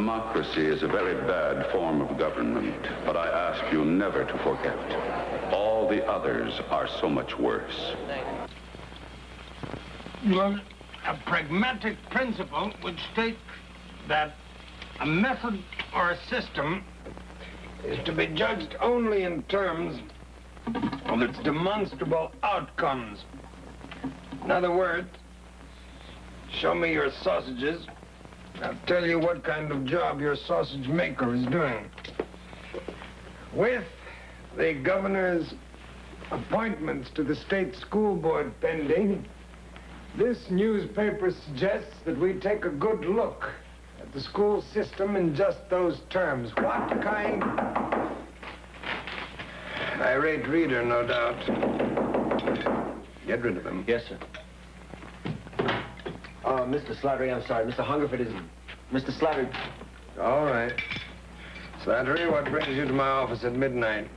Democracy is a very bad form of government, but I ask you never to forget. All the others are so much worse. Well, a pragmatic principle would state that a method or a system is to be judged only in terms of its demonstrable outcomes. In other words, show me your sausages, I'll tell you what kind of job your sausage maker is doing. With the governor's appointments to the state school board pending, this newspaper suggests that we take a good look at the school system in just those terms. What kind? Irate reader, no doubt. Get rid of him. Yes, sir. Oh, Mr. Slattery, I'm sorry. Mr. Hungerford is... Mr. Slattery. All right. Slattery, what brings you to my office at midnight?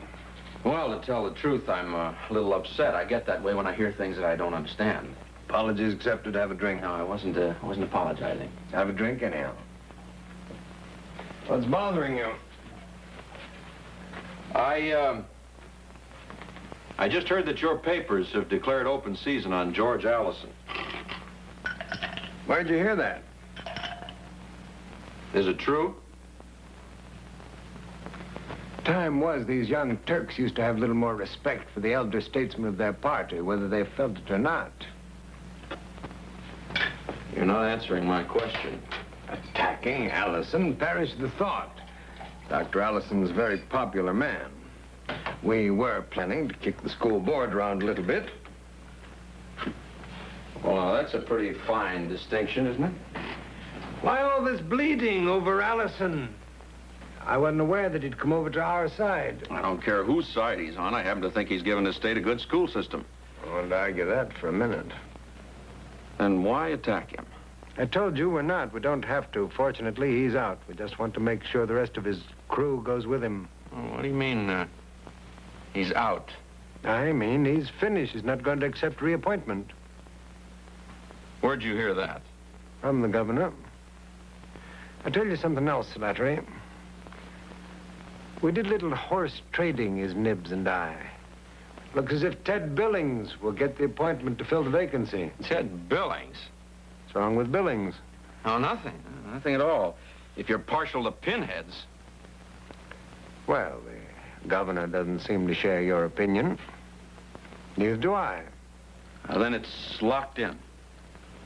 Well, to tell the truth, I'm a little upset. I get that way when I hear things that I don't understand. Apologies accepted. Have a drink. No, I wasn't apologizing. Have a drink anyhow. What's bothering you? I just heard that your papers have declared open season on George Allison. Where'd you hear that? Is it true? Time was these young Turks used to have a little more respect for the elder statesmen of their party, whether they felt it or not. You're not answering my question. Attacking Allison, perish the thought. Dr. Allison's a very popular man. We were planning to kick the school board around a little bit. Well, that's a pretty fine distinction, isn't it? Why all this bleeding over Allison? I wasn't aware that he'd come over to our side. I don't care whose side he's on. I happen to think he's given the state a good school system. I won't argue that for a minute. Then why attack him? I told you we're not. We don't have to. Fortunately, he's out. We just want to make sure the rest of his crew goes with him. Oh, what do you mean, he's out? I mean, he's finished. He's not going to accept reappointment. Where'd you hear that? From the governor. I'll tell you something else, Slattery. We did a little horse trading, his nibs and I. Looks as if Ted Billings will get the appointment to fill the vacancy. Ted Billings? What's wrong with Billings? Oh, nothing. Nothing at all. If you're partial to pinheads. Well, the governor doesn't seem to share your opinion. Neither do I. Then it's locked in.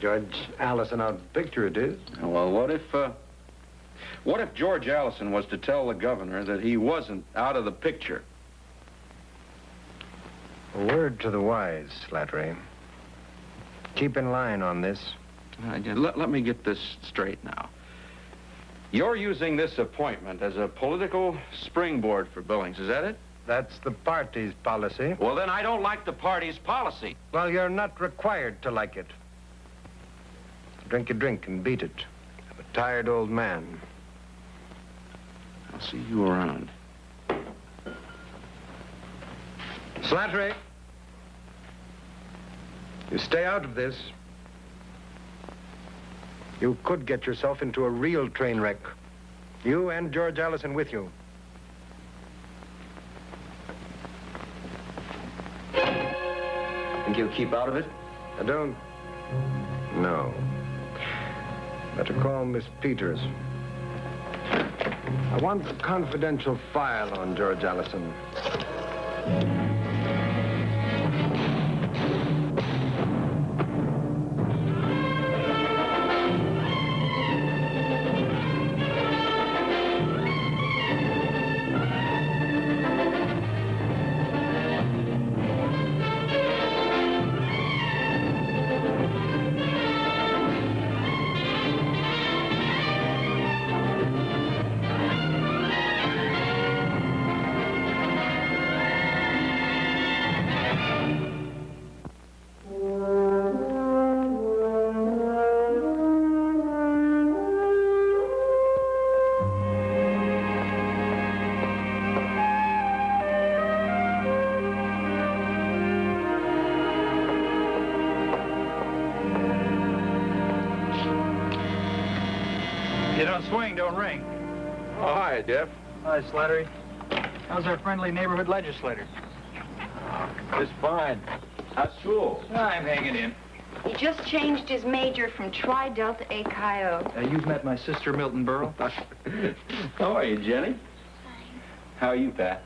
George Allison out of the picture it is. Well, what if George Allison was to tell the governor that he wasn't out of the picture? A word to the wise, Slattery. Keep in line on this. Let me get this straight now. You're using this appointment as a political springboard for Billings, is that it? That's the party's policy. Well, then I don't like the party's policy. Well, you're not required to like it. Drink your drink and beat it. I'm a tired old man. I'll see you around. Slattery, you stay out of this. You could get yourself into a real train wreck. You and George Allison with you. Think you'll keep out of it? I don't know. Better call Miss Peters. I want the confidential file on George Allison. You don't swing, don't ring. Oh, hi, Jeff. Hi, Slattery. How's our friendly neighborhood legislator? Just fine. How's school? I'm hanging in. He just changed his major from Tri-Delta A Chi O. You've met my sister, Milton Burrow? How are you, Jenny? How are you, Pat?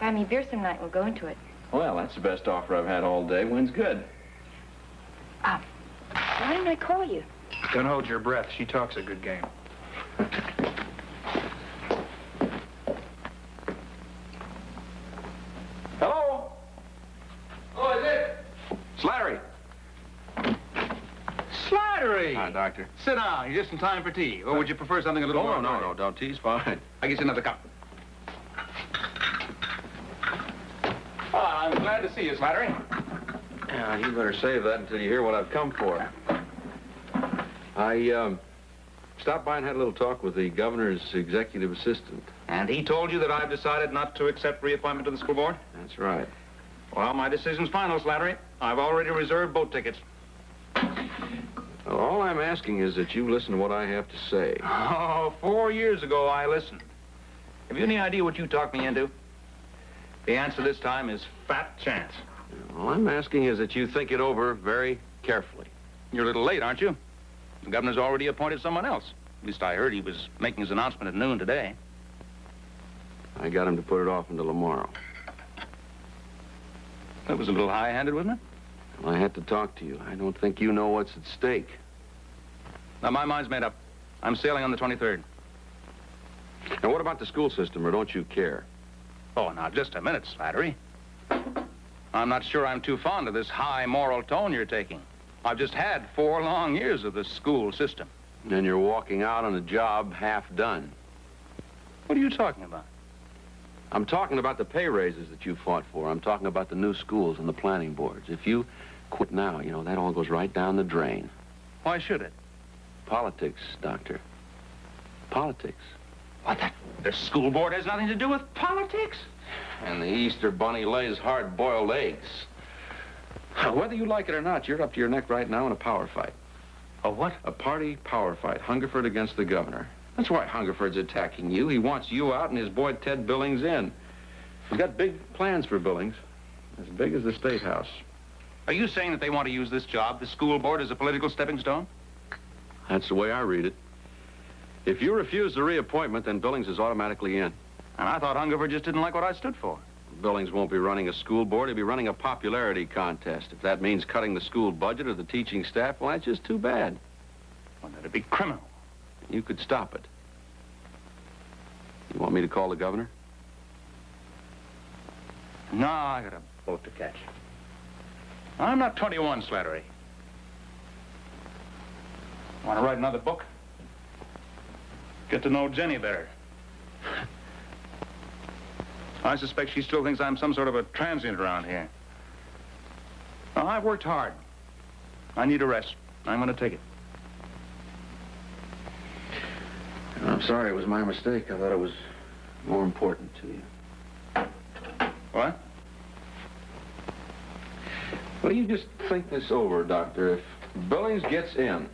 Buy me beer some night, we'll go into it. Well, that's the best offer I've had all day. When's good? Why didn't I call you? Don't hold your breath. She talks a good game. Hello? Oh, is it? Slattery. Slattery! Hi, Doctor. Sit down. You're just in time for tea. Or would you prefer something a little more? No, don't. Tea's fine. I get you another cup. I'm glad to see you, Slattery. Yeah, you better save that until you hear what I've come for. I stopped by and had a little talk with the governor's executive assistant. And he told you that I've decided not to accept reappointment to the school board? That's right. Well, my decision's final, Slattery. I've already reserved boat tickets. Well, all I'm asking is that you listen to what I have to say. Oh, 4 years ago, I listened. Have you any idea what you talked me into? The answer this time is fat chance. All I'm asking is that you think it over very carefully. You're a little late, aren't you? The governor's already appointed someone else. At least I heard he was making his announcement at noon today. I got him to put it off until tomorrow. That was a little high-handed, wasn't it? Well, I had to talk to you. I don't think you know what's at stake. Now, my mind's made up. I'm sailing on the 23rd. Now, what about the school system, or don't you care? Oh, now, just a minute, Slattery. I'm not sure I'm too fond of this high moral tone you're taking. I've just had 4 long years of the school system. And you're walking out on a job half done. What are you talking about? I'm talking about the pay raises that you fought for. I'm talking about the new schools and the planning boards. If you quit now, you know, that all goes right down the drain. Why should it? Politics, Doctor. Politics. What, the school board has nothing to do with politics? And the Easter bunny lays hard-boiled eggs. Whether you like it or not, you're up to your neck right now in a power fight. A what? A party power fight. Hungerford against the governor. That's why Hungerford's attacking you. He wants you out and his boy Ted Billings in. He's got big plans for Billings. As big as the State House. Are you saying that they want to use this job, the school board, as a political stepping stone? That's the way I read it. If you refuse the reappointment, then Billings is automatically in. And I thought Hungerford just didn't like what I stood for. Billings won't be running a school board. He'll be running a popularity contest. If that means cutting the school budget or the teaching staff, well, that's just too bad. Well, that'd be criminal. You could stop it. You want me to call the governor? No, I got a boat to catch. I'm not 21, Slattery. Want to write another book? Get to know Jenny better. I suspect she still thinks I'm some sort of a transient around here. Now, I've worked hard. I need a rest. I'm going to take it. I'm sorry, it was my mistake. I thought it was more important to you. What? Well, you just think this over, Doctor. If Billings gets in,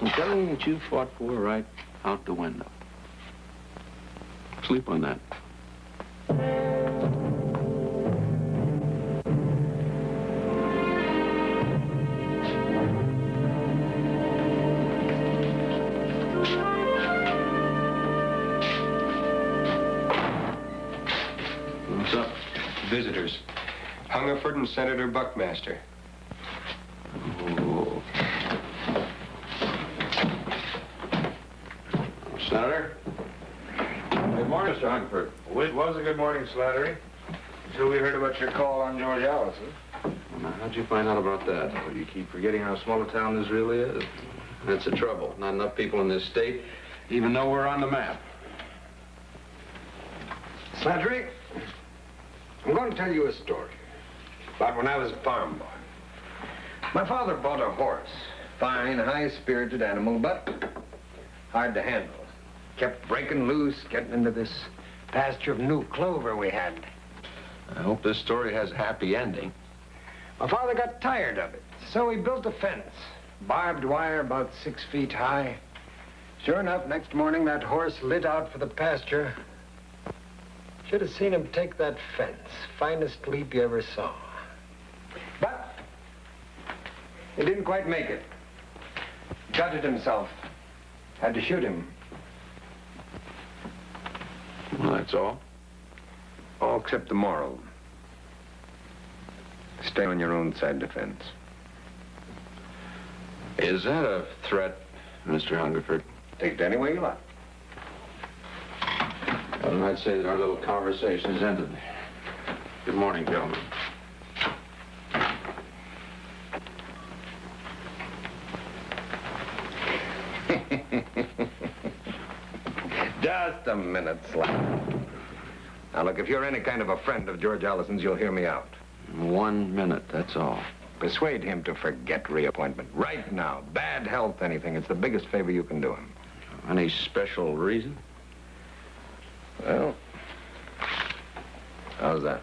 it's everything that you fought for right out the window. Sleep on that. What's up? Visitors. Hungerford and Senator Buckmaster. Oh. Senator? Good morning, Mr. Hungerford. Well, it was a good morning, Slattery. Until we heard about your call on George Allison. Now, how'd you find out about that? Well, you keep forgetting how small a town this really is. That's the trouble. Not enough people in this state even know we're on the map. Slattery, I'm going to tell you a story about when I was a farm boy. My father bought a horse. Fine, high-spirited animal, but hard to handle. Kept breaking loose, getting into this pasture of new clover we had. I hope this story has a happy ending. My father got tired of it, so he built a fence. Barbed wire about 6 feet high. Sure enough, next morning, that horse lit out for the pasture. Should have seen him take that fence. Finest leap you ever saw. But he didn't quite make it. Gutted himself. Had to shoot him. Well, that's all. All except the moral. Stay on your own side of the fence. Is that a threat, Mr. Hungerford? Take it any way you like. Well, I'd say that our little conversation is ended. Good morning, gentlemen. Just a minute, Slattery. Now, look, if you're any kind of a friend of George Allison's, you'll hear me out. 1 minute, that's all. Persuade him to forget reappointment. Right now. Bad health, anything. It's the biggest favor you can do him. Any special reason? Well, how's that?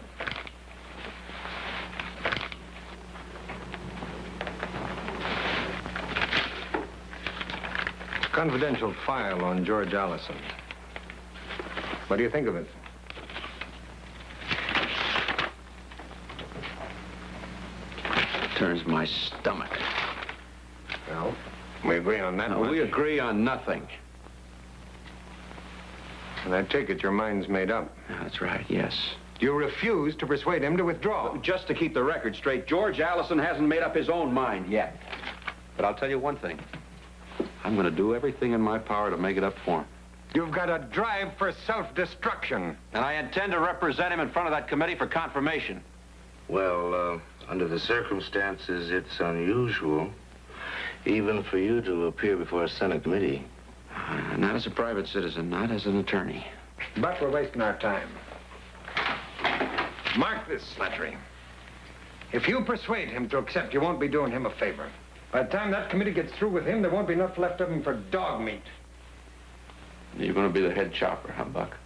It's a confidential file on George Allison. What do you think of it? Turns my stomach. Well, we agree on that No, one. we agree on nothing. And I take it your mind's made up. That's right, yes. You refuse to persuade him to withdraw. Just to keep the record straight, George Allison hasn't made up his own mind yet. But I'll tell you one thing. I'm going to do everything in my power to make it up for him. You've got a drive for self-destruction. And I intend to represent him in front of that committee for confirmation. Well, under the circumstances, it's unusual, even for you to appear before a Senate committee. Not as a private citizen, not as an attorney. But we're wasting our time. Mark this, Slattery. If you persuade him to accept, you won't be doing him a favor. By the time that committee gets through with him, there won't be enough left of him for dog meat. You're going to be the head chopper, huh, Buck?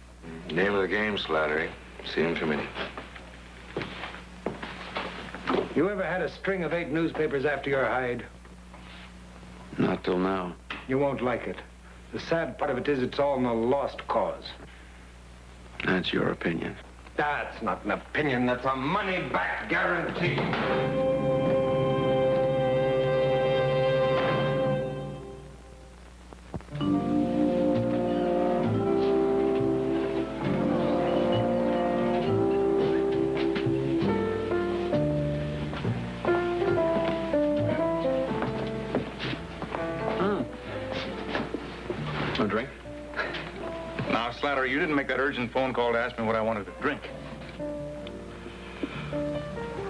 Name of the game, Slattery. See you in committee. You ever had a string of 8 newspapers after your hide? Not till now. You won't like it. The sad part of it is it's all in a lost cause. That's your opinion. That's not an opinion. That's a money-back guarantee. A drink? Now, Slattery, you didn't make that urgent phone call to ask me what I wanted to drink.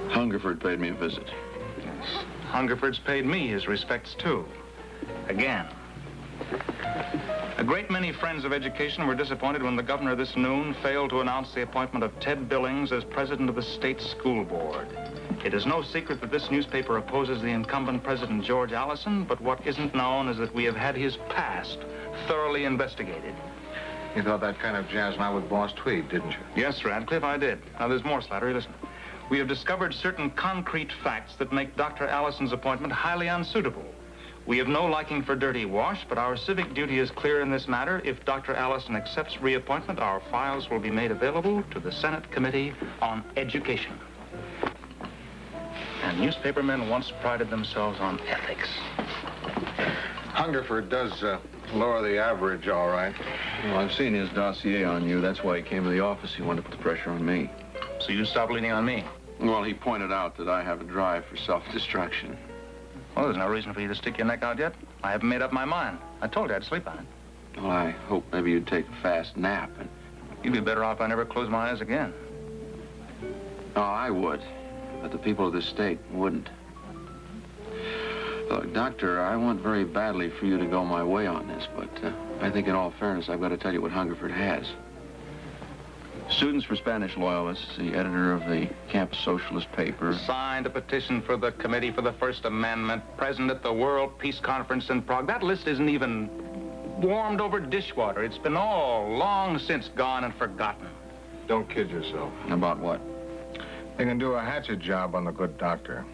Hungerford paid me a visit. Hungerford's paid me his respects, too. Again. A great many friends of education were disappointed when the governor this noon failed to announce the appointment of Ted Billings as president of the state school board. It is no secret that this newspaper opposes the incumbent President George Allison, but what isn't known is that we have had his past thoroughly investigated. You thought that kind of jazz now with Boss Tweed, didn't you? Yes, Radcliffe, I did. Now, there's more, Slattery. Listen. We have discovered certain concrete facts that make Dr. Allison's appointment highly unsuitable. We have no liking for dirty wash, but our civic duty is clear in this matter. If Dr. Allison accepts reappointment, our files will be made available to the Senate Committee on Education. And newspapermen once prided themselves on ethics. Hungerford does lower the average, all right. Well, I've seen his dossier on you. That's why he came to the office. He wanted to put the pressure on me. So you stop leaning on me. Well, he pointed out that I have a drive for self-destruction. Well, there's no reason for you to stick your neck out yet. I haven't made up my mind. I told you I'd sleep on it. Well, I hope maybe you'd take a fast nap and... You'd be better off if I never closed my eyes again. Oh, I would. But the people of this state wouldn't. Look, Doctor, I want very badly for you to go my way on this, but I think in all fairness, I've got to tell you what Hungerford has. Students for Spanish Loyalists, the editor of the campus socialist paper. Signed a petition for the Committee for the First Amendment, present at the World Peace Conference in Prague. That list isn't even warmed over dishwater. It's been all long since gone and forgotten. Don't kid yourself. About what? They can do a hatchet job on the good doctor.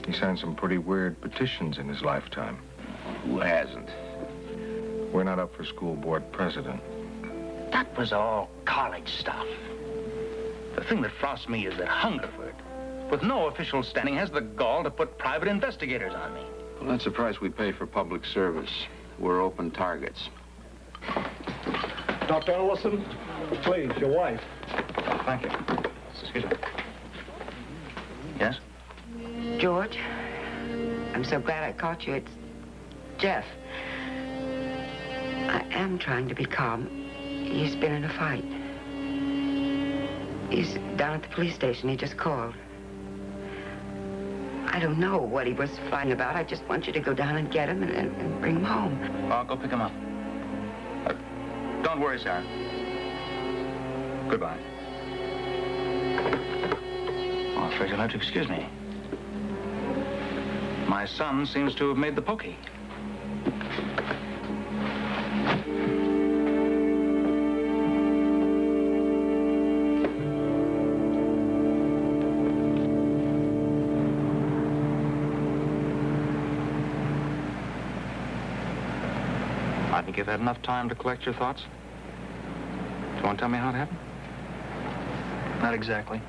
He signed some pretty weird petitions in his lifetime. Who hasn't? We're not up for school board president. That was all college stuff. The thing that frosts me is that Hungerford, with no official standing, has the gall to put private investigators on me. Well, that's the price we pay for public service. We're open targets. Dr. Allison, please, your wife. Thank you. Excuse me. Yes? George, I'm so glad I caught you. It's Jeff. I am trying to be calm. He's been in a fight. He's down at the police station. He just called. I don't know what he was fighting about. I just want you to go down and get him and bring him home. I'll go pick him up. Don't worry, Sarah. Goodbye. Oh, I'm afraid you'll have to excuse me. My son seems to have made the pokey. I think you've had enough time to collect your thoughts. Do you want to tell me how it happened? Not exactly.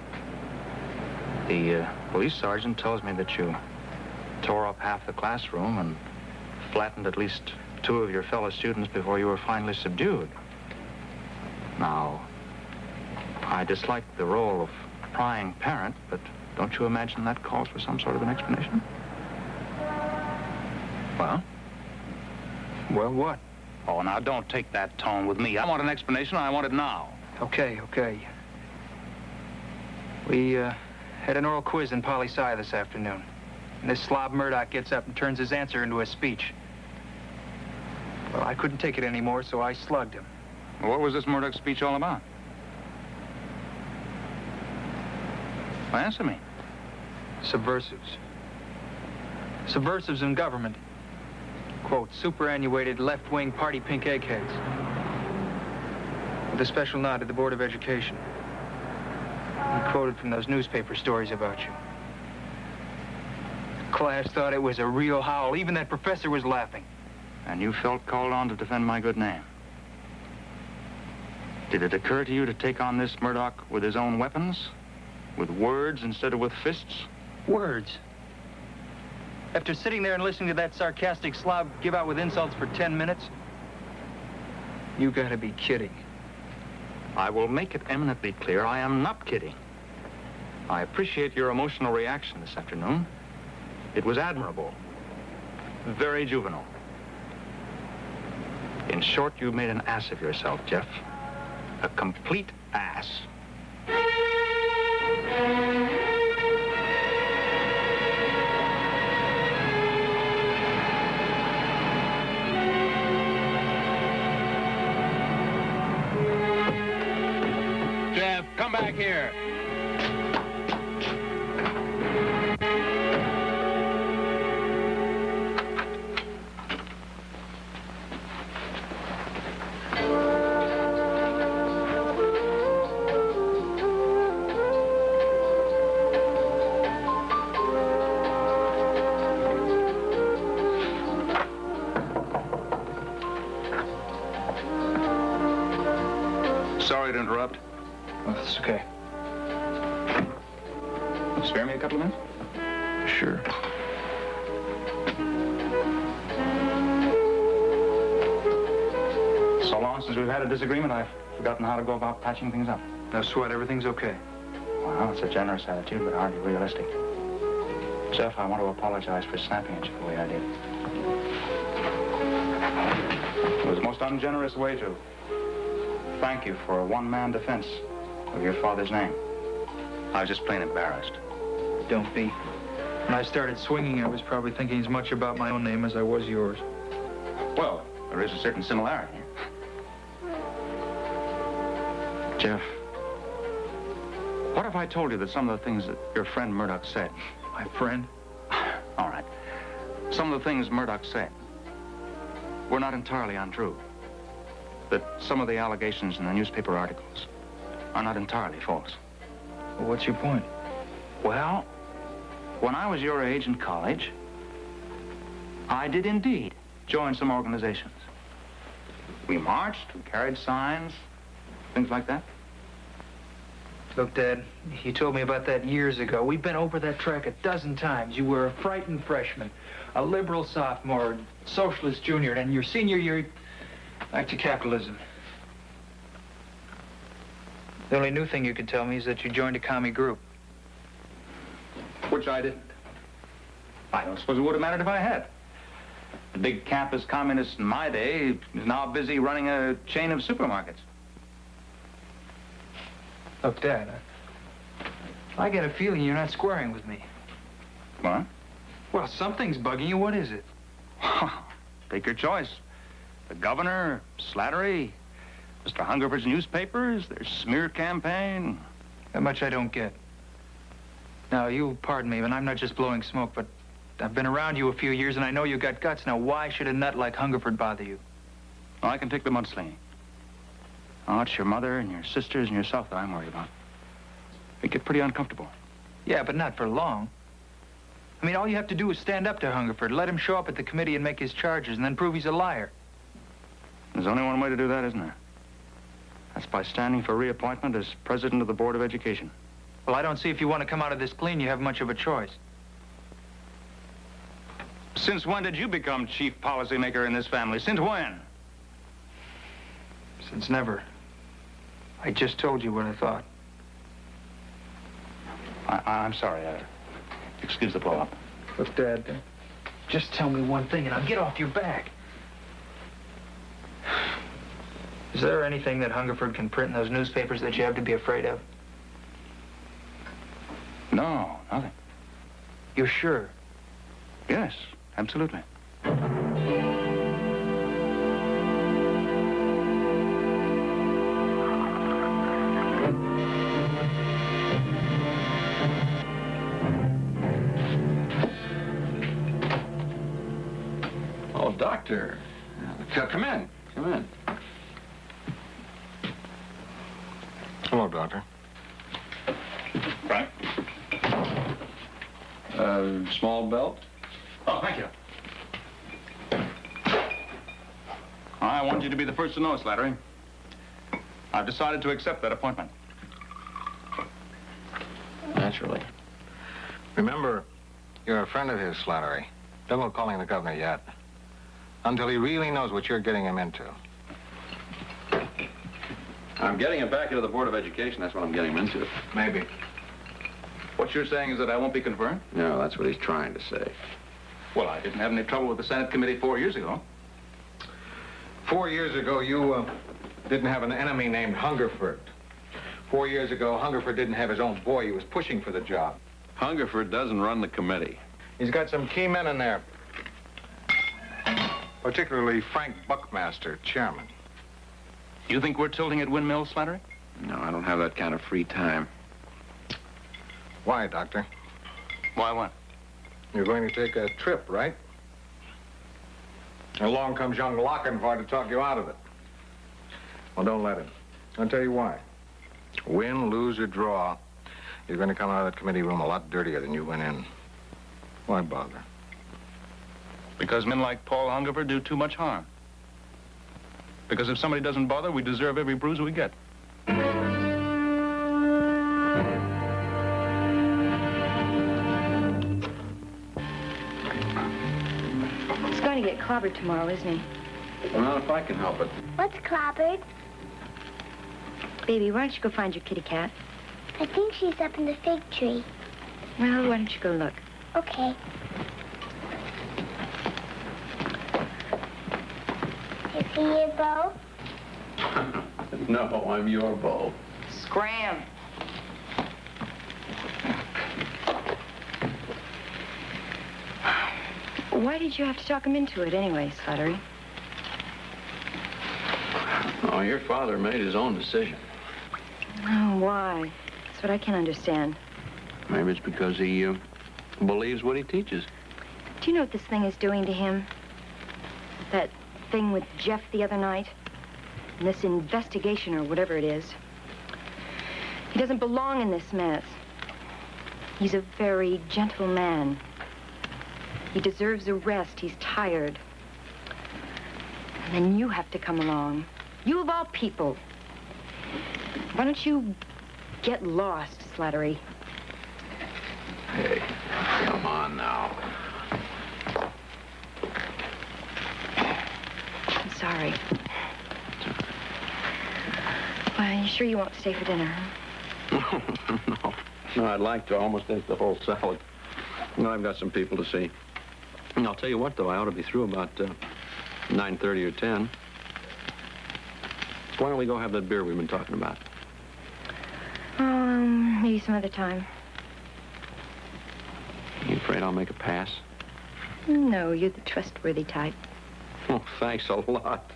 The police sergeant tells me that you tore up half the classroom and flattened at least 2 of your fellow students before you were finally subdued. Now, I dislike the role of prying parent, but don't you imagine that calls for some sort of an explanation? Well? Well, what? Oh, now, don't take that tone with me. I want an explanation, and I want it now. Okay. We had an oral quiz in poli-sci this afternoon. And this slob Murdoch gets up and turns his answer into a speech. Well, I couldn't take it anymore, so I slugged him. What was this Murdoch speech all about? Well, answer me. Subversives. Subversives in government. Quote, superannuated left-wing party pink eggheads. With a special nod to the Board of Education. He quoted from those newspaper stories about you. The class thought it was a real howl. Even that professor was laughing. And you felt called on to defend my good name. Did it occur to you to take on this Murdoch with his own weapons? With words instead of with fists? Words? After sitting there and listening to that sarcastic slob give out with insults for 10 minutes? You gotta be kidding. I will make it eminently clear I am not kidding. I appreciate your emotional reaction this afternoon. It was admirable. Very juvenile. In short, you made an ass of yourself, Jeff. A complete ass. Jeff, come back here. Sorry to interrupt. Oh, that's okay. Spare me a couple of minutes? Sure. So long since we've had a disagreement, I've forgotten how to go about patching things up. No sweat, everything's okay. Well, it's a generous attitude, but hardly realistic. Jeff, I want to apologize for snapping at you the way I did. It was the most ungenerous way to thank you for a one-man defense of your father's name. I was just plain embarrassed. Don't be. When I started swinging, I was probably thinking as much about my own name as I was yours. Well, there is a certain similarity. Jeff, what if I told you that some of the things that your friend Murdoch said... My friend? All right. Some of the things Murdoch said were not entirely untrue. That some of the allegations in the newspaper articles are not entirely false. Well, what's your point? Well, when I was your age in college, I did indeed join some organizations. We marched, we carried signs, things like that. Look, Dad, you told me about that years ago. We've been over that track a dozen times. You were a frightened freshman, a liberal sophomore, socialist junior, and your senior year, back to capitalism. The only new thing you can tell me is that you joined a commie group. Which I didn't. I don't suppose it would have mattered if I had. The big campus communist in my day is now busy running a chain of supermarkets. Look, Dad, I get a feeling you're not squaring with me. What? Well, something's bugging you. What is it? Take your choice. The governor, Slattery, Mr. Hungerford's newspapers, their smear campaign. That much I don't get. Now, you'll pardon me, but I'm not just blowing smoke, but I've been around you a few years, and I know you got guts. Now, why should a nut like Hungerford bother you? Well, I can take the mudslinging. Oh, it's your mother and your sisters and yourself that I'm worried about. They get pretty uncomfortable. Yeah, but not for long. I mean, all you have to do is stand up to Hungerford, let him show up at the committee and make his charges, and then prove he's a liar. There's only one way to do that, isn't there? That's by standing for reappointment as president of the Board of Education. Well, I don't see if you want to come out of this clean, you have much of a choice. Since when did you become chief policymaker in this family? Since when? Since never. I just told you what I thought. I'm sorry. Excuse the blow-up. Look, Dad, just tell me one thing and I'll get off your back. Is there anything that Hungerford can print in those newspapers that you have to be afraid of? No, nothing. You're sure? Yes, absolutely. Oh, Doctor. Come in. Come in. Hello, Doctor. Frank? Small belt? Oh, thank you. I want you to be the first to know, Slattery. I've decided to accept that appointment. Naturally. Remember, you're a friend of his, Slattery. Don't go calling the governor yet. Until he really knows what you're getting him into. I'm getting him back into the Board of Education. That's what I'm getting him into. Maybe. What you're saying is that I won't be confirmed? No, that's what he's trying to say. Well, I didn't have any trouble with the Senate committee 4 years ago. 4 years ago, you didn't have an enemy named Hungerford. 4 years ago, Hungerford didn't have his own boy. He was pushing for the job. Hungerford doesn't run the committee. He's got some key men in there. Particularly Frank Buckmaster, chairman. You think we're tilting at windmills, Slattery? No, I don't have that kind of free time. Why, Doctor? Why what? You're going to take a trip, right? Along comes young Lochinvar to talk you out of it. Well, don't let him. I'll tell you why. Win, lose, or draw, you're going to come out of that committee room a lot dirtier than you went in. Why bother? Because men like Paul Hungerford do too much harm. Because if somebody doesn't bother, we deserve every bruise we get. He's going to get clobbered tomorrow, isn't he? Well, if I can help it. What's clobbered? Baby, why don't you go find your kitty cat? I think she's up in the fig tree. Well, why don't you go look? Okay. Is he your beau? No, I'm your beau. Scram. Why did you have to talk him into it anyway, Slattery? Oh, your father made his own decision. Oh, why? That's what I can't understand. Maybe it's because he believes what he teaches. Do you know what this thing is doing to him? That thing with Jeff the other night? And this investigation or whatever it is. He doesn't belong in this mess. He's a very gentle man. He deserves a rest. He's tired. And then you have to come along. You of all people. Why don't you get lost, Slattery? Hey, come on now. I'm sorry. Why, are you sure you won't stay for dinner? No, I'd like to. I almost ate the whole salad. No, I've got some people to see. And I'll tell you what, though, I ought to be through about 9:30 or 10. Why don't we go have that beer we've been talking about? Maybe some other time. You afraid I'll make a pass? No, you're the trustworthy type. Oh, thanks a lot.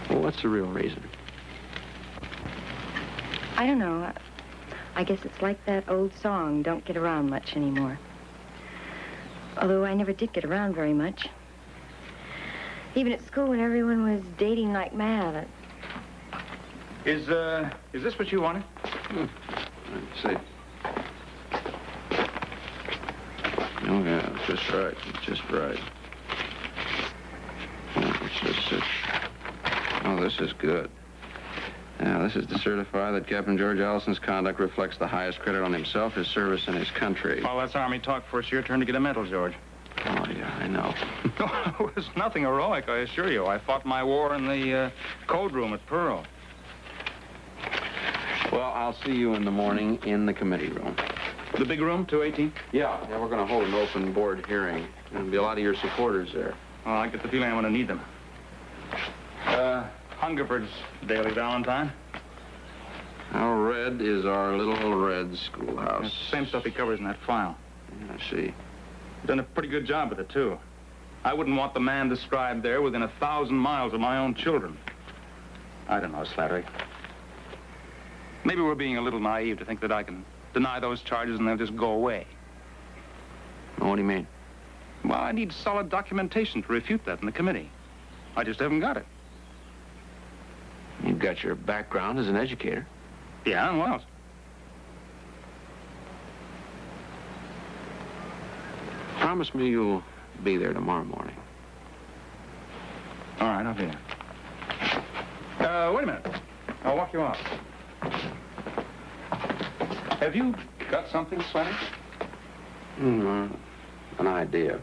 Well, what's the real reason? I don't know. I guess it's like that old song, don't get around much anymore. Although I never did get around very much. Even at school when everyone was dating like mad. Is this what you wanted? Let's see. Oh, yeah, it's just right. It's just right. Yeah, it's just, oh, this is good. Now, this is to certify that Captain George Allison's conduct reflects the highest credit on himself, his service, and his country. Well, that's Army talk for it's your turn to get a medal, George. Oh, yeah, I know. It was nothing heroic, I assure you. I fought my war in the code room at Pearl. Well, I'll see you in the morning in the committee room. The big room, 218? Yeah, we're going to hold an open board hearing. There'll be a lot of your supporters there. Well, I get the feeling I'm going to need them. Hungerford's Daily Valentine. How red is our little red schoolhouse? It's the same stuff he covers in that file. Yeah, I see. Done a pretty good job with it, too. I wouldn't want the man described there within 1,000 miles of my own children. I don't know, Slattery. Maybe we're being a little naive to think that I can deny those charges and they'll just go away. Well, what do you mean? Well, I need solid documentation to refute that in the committee. I just haven't got it. You've got your background as an educator. Yeah, and what else? Promise me you'll be there tomorrow morning. All right, I'll be there. Wait a minute. I'll walk you off. Have you got something, Slattery? An idea.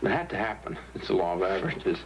It had to happen. It's the law of averages.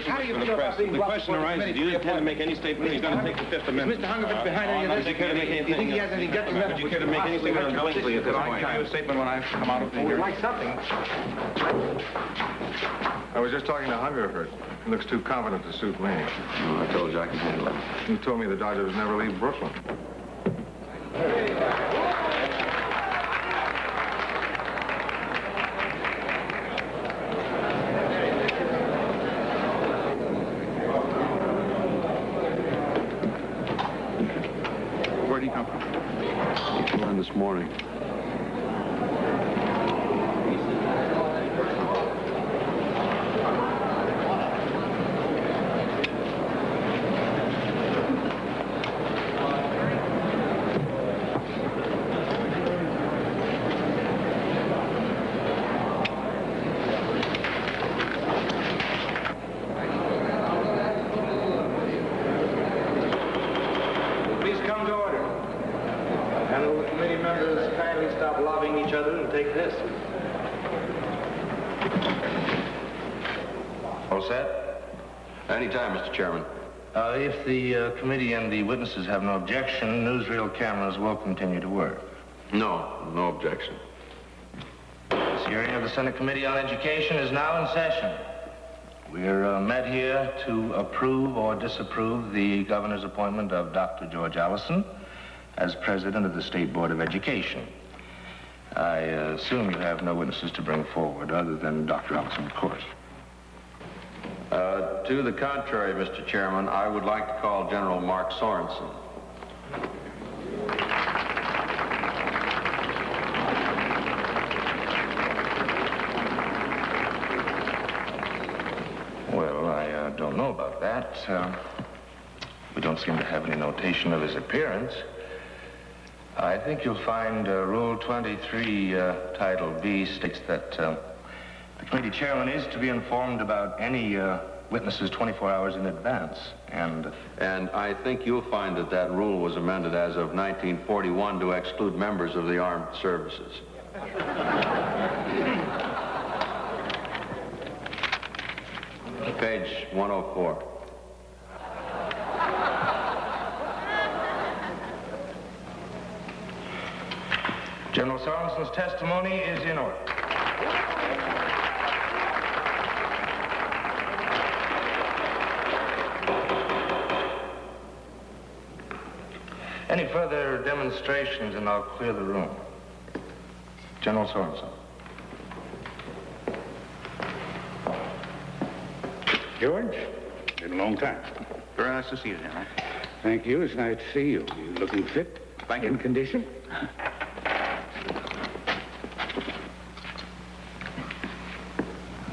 How do you feel about being brought before the committee? Do you intend to make any statement? He's going to take the Fifth Amendment. Mr. Hungerford behind any of this? Do you think he has any detrimental? Would you care to make any statement on Billingsley at this point? I'll give you a statement when I come out of the We'd hearing. like something. I was just talking to Hungerford. He looks too confident to suit me. Oh, I told you I can handle it. He told me the Dodgers never leave Brooklyn. Where'd he come from? He flew in this morning. Please come to order. And will the committee members kindly stop lobbying each other and take this? All set? Anytime, Mr. Chairman. If the committee and the witnesses have no objection, newsreel cameras will continue to work. No objection. This hearing of the Senate Committee on Education is now in session. We're met here to approve or disapprove the governor's appointment of Dr. George Allison as president of the State Board of Education. I assume you have no witnesses to bring forward other than Dr. Allison, of course. To the contrary, Mr. Chairman, I would like to call General Mark Sorensen. Well, I don't know about that. We don't seem to have any notation of his appearance. I think you'll find Rule 23, Title B, states that the committee chairman is to be informed about any witnesses 24 hours in advance. And I think you'll find that that rule was amended as of 1941 to exclude members of the armed services. Page 104. General Sorensen's testimony is in order. Any further demonstrations, and I'll clear the room. General Sorensen. George, been a long time. Very nice to see you, General. Thank you. It's nice to see you. You looking fit? Thank you. In condition?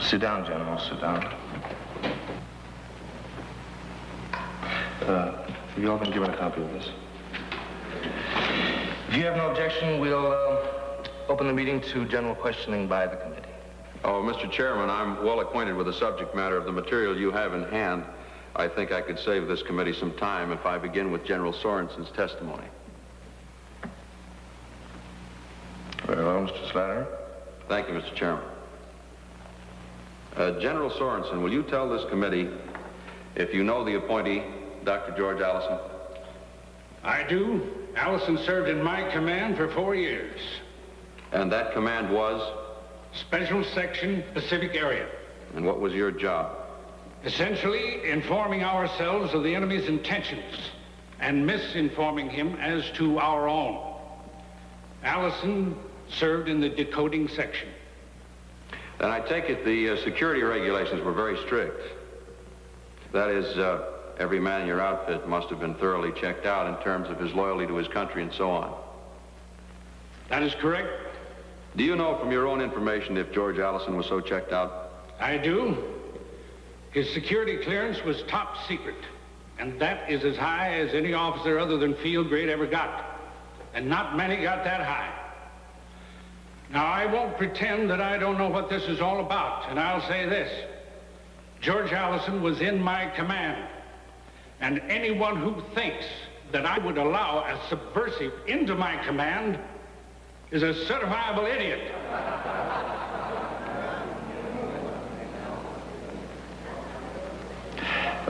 Sit down, General, sit down. Have you all been given a copy of this? If you have no objection, we'll open the meeting to general questioning by the committee. Oh, Mr. Chairman, I'm well acquainted with the subject matter of the material you have in hand. I think I could save this committee some time if I begin with General Sorensen's testimony. Very well, Mr. Slattery. Thank you, Mr. Chairman. General Sorensen, will you tell this committee if you know the appointee, Dr. George Allison? I do. Allison served in my command for 4 years. And that command was? Special Section, Pacific Area. And what was your job? Essentially, informing ourselves of the enemy's intentions and misinforming him as to our own. Allison served in the decoding section. Then I take it the security regulations were very strict. That is, every man in your outfit must have been thoroughly checked out in terms of his loyalty to his country and so on. That is correct. Do you know from your own information if George Allison was so checked out? I do. His security clearance was top secret, and that is as high as any officer other than field grade ever got. And not many got that high. Now, I won't pretend that I don't know what this is all about, and I'll say this. George Allison was in my command, and anyone who thinks that I would allow a subversive into my command is a certifiable idiot.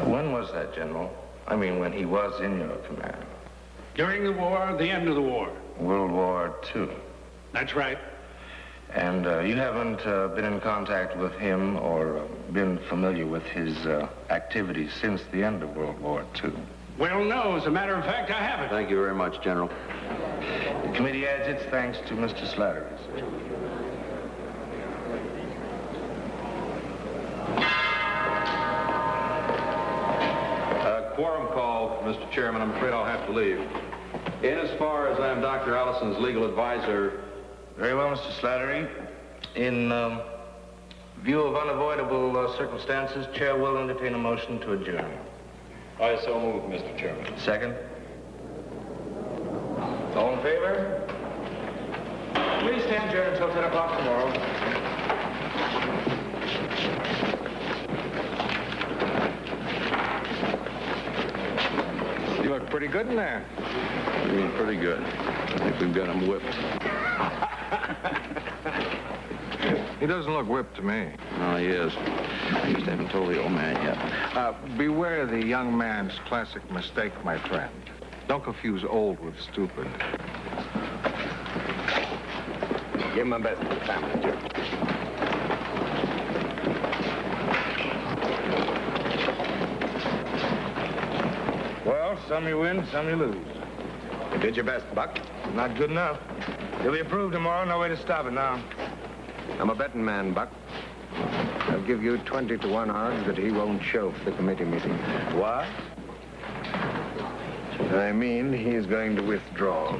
When was that, General? I mean, when he was in your command. During the war, the end of the war. World War II. That's right. And you haven't been in contact with him or been familiar with his activities since the end of World War II? Well, no. As a matter of fact, I haven't. Thank you very much, General. The committee adds its thanks to Mr. Slattery. Quorum call, Mr. Chairman. I'm afraid I'll have to leave. Inasfar as I'm Dr. Allison's legal advisor. Very well, Mr. Slattery. In view of unavoidable circumstances, Chair will entertain a motion to adjourn. I so move, Mr. Chairman. Second? All in favor? Please stand adjourned until 10 o'clock tomorrow. You look pretty good in there. You mean pretty good. I think we've got him whipped. He doesn't look whipped to me. No, he is. I just haven't told the old man yet. Beware the young man's classic mistake, my friend. Don't confuse old with stupid. Give him my best for the family, Joe. Well, some you win, some you lose. did your best, Buck. Not good enough. He'll be approved tomorrow. No way to stop it now. I'm a betting man, Buck. I'll give you 20 to 1 odds that he won't show for the committee meeting. What? I mean, he's going to withdraw.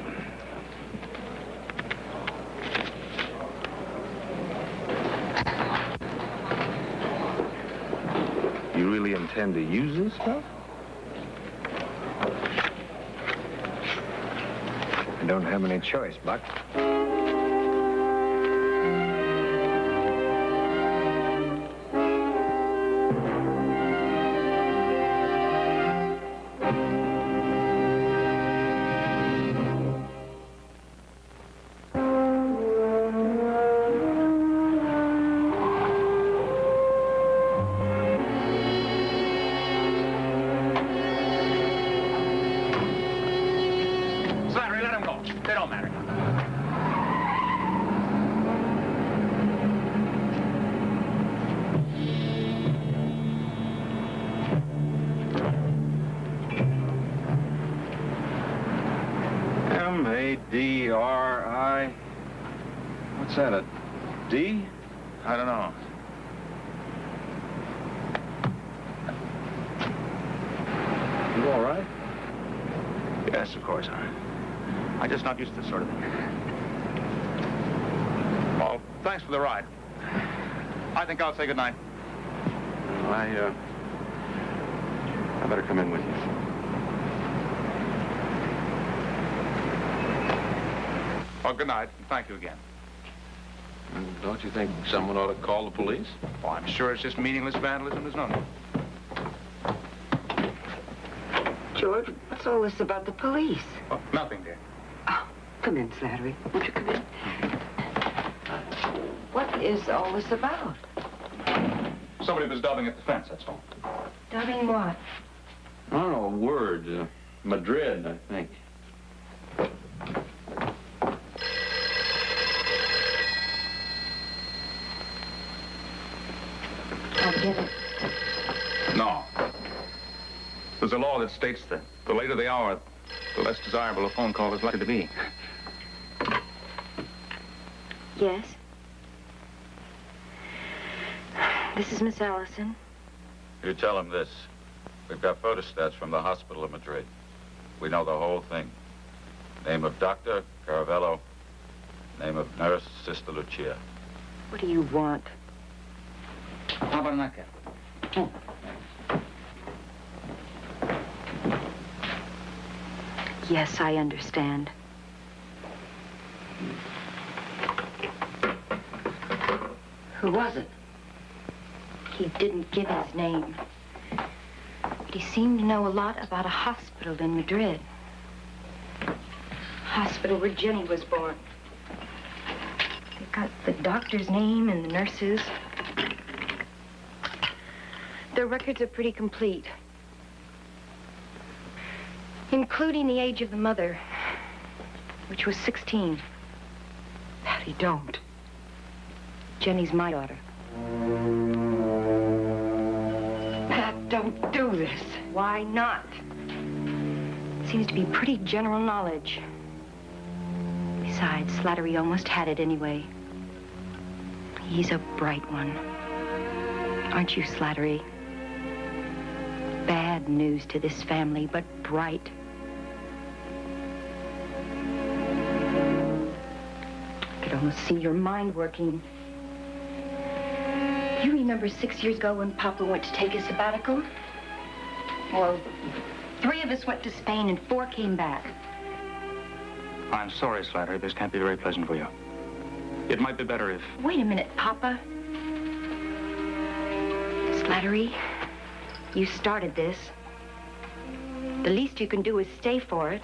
You really intend to use this stuff? I don't have any choice, Buck. Slattery, let him go. They don't matter. M-A-D-R-I. What's that, a D? I don't know. You all right? Yes, of course. I'm just not used to this sort of thing. Well, thanks for the ride. I think I'll say goodnight. I better come in with you. Well, good night, and thank you again. And don't you think someone ought to call the police? Oh, I'm sure it's just meaningless vandalism. There's no need. George, what's all this about the police? Oh, nothing, dear. Oh, come in, Slattery. Won't you come in? What is all this about? Somebody was dubbing at the fence, that's all. Dubbing what? I don't know, a word. Madrid, I think. I'll get it. No. There's a law that states that the later the hour, the less desirable a phone call is likely to be. Yes? This is Miss Allison. You tell him this. We've got photostats from the hospital in Madrid. We know the whole thing. Name of doctor, Caravello. Name of nurse, Sister Lucia. What do you want? How about a nightcap? Yes, I understand. Who was it? He didn't give his name. But he seemed to know a lot about a hospital in Madrid. Hospital where Jenny was born. They got the doctor's name and the nurses. Their records are pretty complete. Including the age of the mother, which was 16. Patty, don't. Jenny's my daughter. Pat, don't do this. Why not? Seems to be pretty general knowledge. Besides, Slattery almost had it anyway. He's a bright one. Aren't you, Slattery? Bad news to this family, but bright. I could almost see your mind working. You remember 6 years ago when Papa went to take a sabbatical? Well, 3 of us went to Spain and 4 came back. I'm sorry, Slattery. This can't be very pleasant for you. It might be better if... Wait a minute, Papa. Slattery, you started this. The least you can do is stay for it.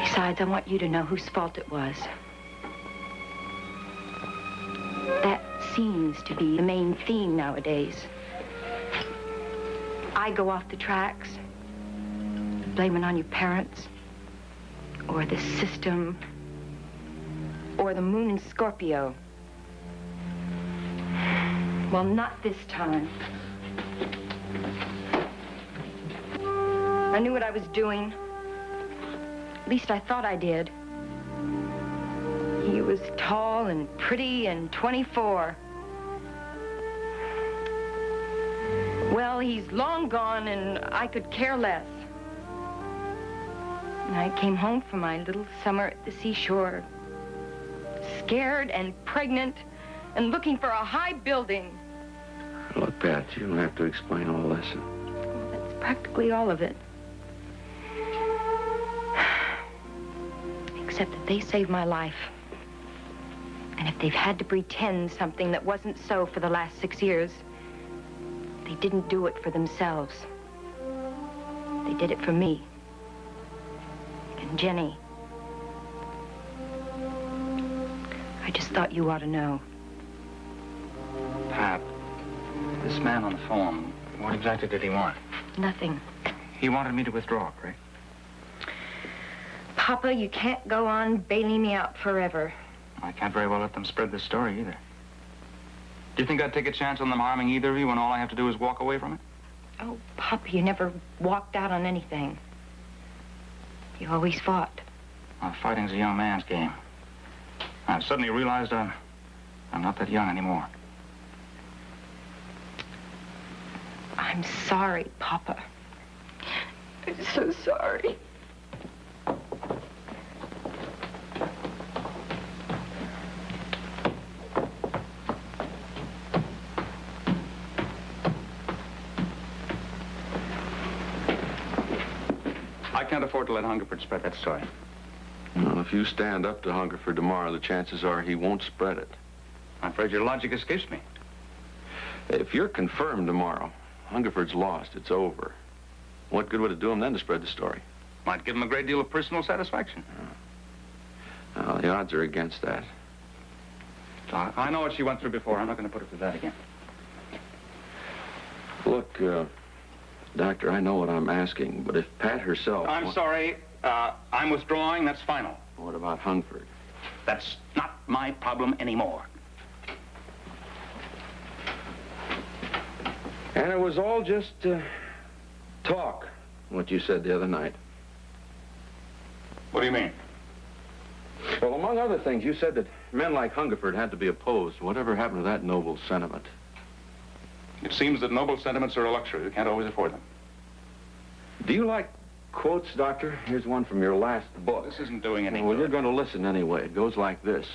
Besides, I want you to know whose fault it was. That seems to be the main theme nowadays. I go off the tracks, blaming on your parents, or the system, or the moon in Scorpio. Well, not this time. I knew what I was doing. At least I thought I did. He was tall and pretty and 24. Well, he's long gone, and I could care less. And I came home from my little summer at the seashore, scared and pregnant and looking for a high building. Look, Pat, you don't have to explain all this. That's practically all of it. Except that they saved my life. And if they've had to pretend something that wasn't so for the last 6 years, they didn't do it for themselves. They did it for me. And Jenny. I just thought you ought to know. Pat, this man on the phone, what exactly did he want? Nothing. He wanted me to withdraw, correct? Papa, you can't go on bailing me out forever. I can't very well let them spread this story either. Do you think I'd take a chance on them harming either of you when all I have to do is walk away from it? Oh, Papa, you never walked out on anything. You always fought. Well, fighting's a young man's game. I've suddenly realized I'm not that young anymore. I'm sorry, Papa. I'm so sorry. I can't afford to let Hungerford spread that story. Well, if you stand up to Hungerford tomorrow, the chances are he won't spread it. I'm afraid your logic escapes me. If you're confirmed tomorrow, Hungerford's lost. It's over. What good would it do him then to spread the story? Might give him a great deal of personal satisfaction. Well, the odds are against that. I know what she went through before. I'm not going to put her through that again. Look, Doctor, I know what I'm asking, but if Pat herself... I'm sorry. I'm withdrawing. That's final. What about Hungerford? That's not my problem anymore. And it was all just talk, what you said the other night. What do you mean? Well, among other things, you said that men like Hungerford had to be opposed. Whatever happened to that noble sentiment? It seems that noble sentiments are a luxury. We can't always afford them. Do you like quotes, Doctor? Here's one from your last book. This isn't doing any Well, good. you're going to listen anyway. It goes like this.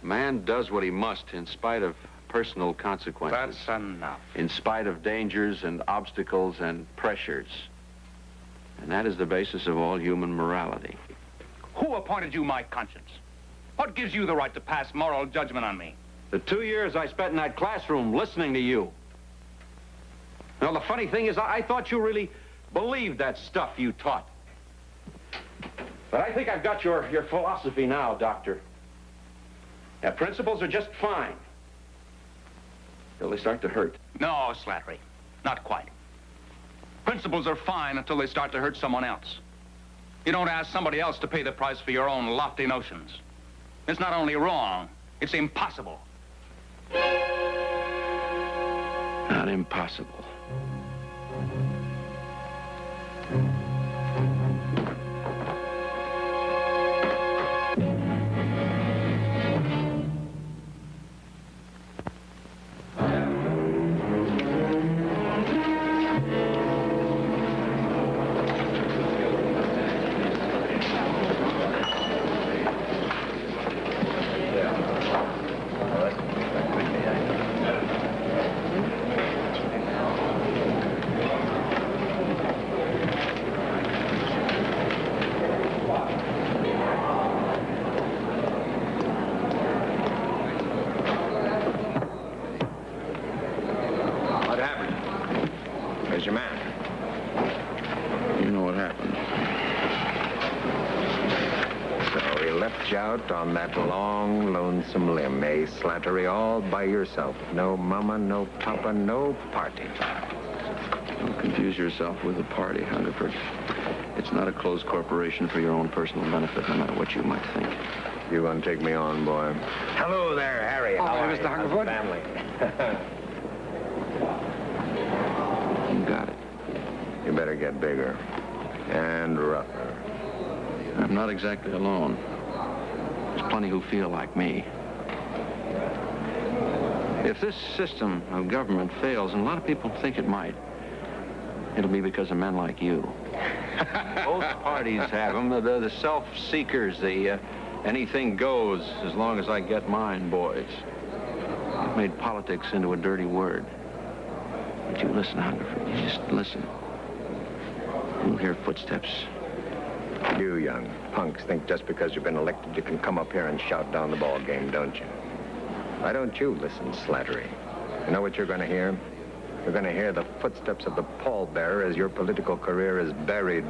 Man does what he must in spite of personal consequences. That's enough. In spite of dangers and obstacles and pressures. And that is the basis of all human morality. Who appointed you my conscience? What gives you the right to pass moral judgment on me? The 2 years I spent in that classroom listening to you. Now, the funny thing is, I thought you really believed that stuff you taught. But I think I've got your philosophy now, Doctor. Now, principles are just fine. Till they start to hurt. No, Slattery. Not quite. Principles are fine until they start to hurt someone else. You don't ask somebody else to pay the price for your own lofty notions. It's not only wrong, it's impossible. Not impossible. Your man. You know what happened. So he left you out on that long, lonesome limb, eh, Slattery, all by yourself. No mama, no papa, no party. Don't confuse yourself with a party, Hungerford. It's not a closed corporation for your own personal benefit, no matter what you might think. You gonna take me on, boy? Hello there, Harry. How are you, Mr. Hungerford? Family. You got it. You better get bigger and rougher. I'm not exactly alone. There's plenty who feel like me. If this system of government fails, and a lot of people think it might, it'll be because of men like you. Both parties have them. The self-seekers, the anything goes as long as I get mine boys. You've made politics into a dirty word. But you listen, Hungerford. You just listen. You'll hear footsteps. You young punks think just because you've been elected you can come up here and shout down the ball game, don't you? Why don't you listen, Slattery? You know what you're going to hear? You're going to hear the footsteps of the pallbearer as your political career is buried.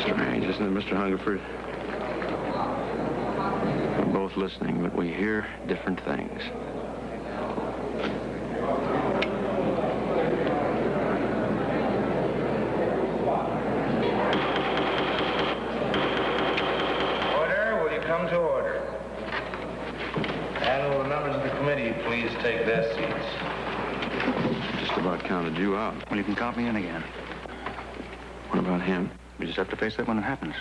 Strange, isn't it, Mr. Hungerford? We're both listening, but we hear different things. Come to order. And will the members of the committee please take their seats? Just about counted you out. Well, you can count me in again. What about him? We just have to face that when it happens.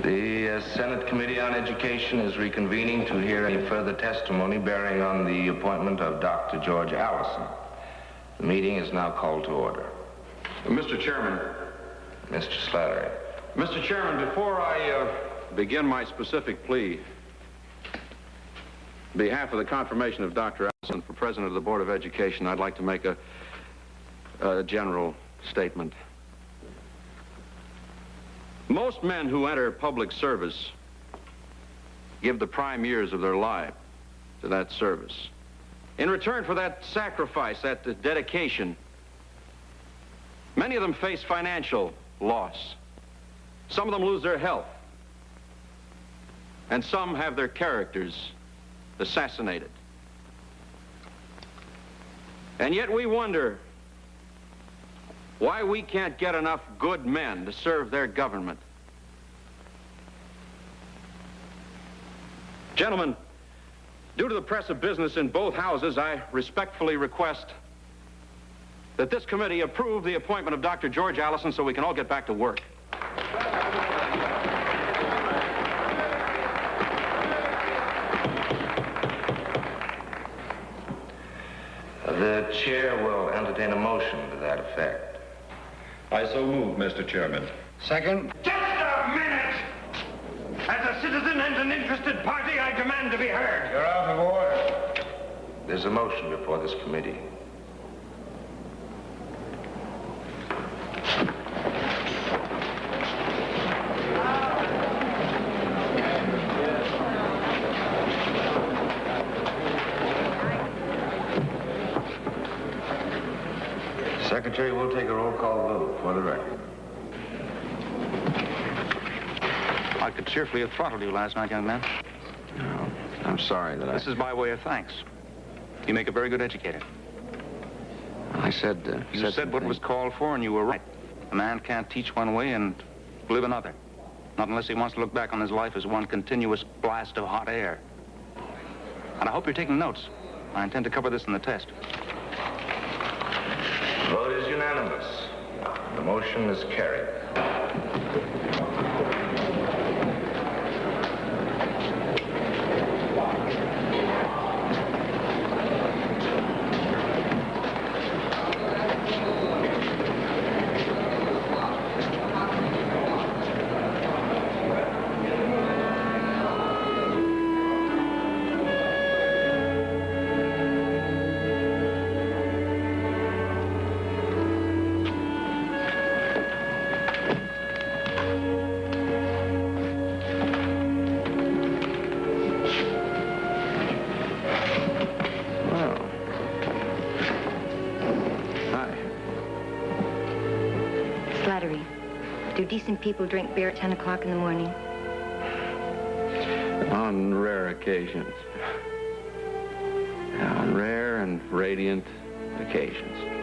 The Senate Committee on Education is reconvening to hear any further testimony bearing on the appointment of Dr. George Allison. The meeting is now called to order. Mr. Chairman. Mr. Slattery. Mr. Chairman, before I begin my specific plea, on behalf of the confirmation of Dr. Allison for President of the Board of Education, I'd like to make a general statement. Most men who enter public service give the prime years of their life to that service. In return for that sacrifice, that dedication, many of them face financial loss. Some of them lose their health. And some have their characters assassinated. And yet we wonder why we can't get enough good men to serve their government. Gentlemen, due to the press of business in both houses, I respectfully request that this committee approve the appointment of Dr. George Allison so we can all get back to work. The chair will entertain a motion to that effect. I so move, Mr. Chairman. Second. Just a minute! As a citizen and an interested party, I demand to be heard. You're out of order. There's a motion before this committee. Secretary will take a roll call vote for the record. I could cheerfully have throttled you last night, young man. No, I'm sorry that This is my way of thanks. You make a very good educator. I said... You said what was called for, and you were right. A man can't teach one way and live another. Not unless he wants to look back on his life as one continuous blast of hot air. And I hope you're taking notes. I intend to cover this in the test. Vote is unanimous. The motion is carried. Slattery. Do decent people drink beer at 10 o'clock in the morning? On rare occasions. On rare and radiant occasions.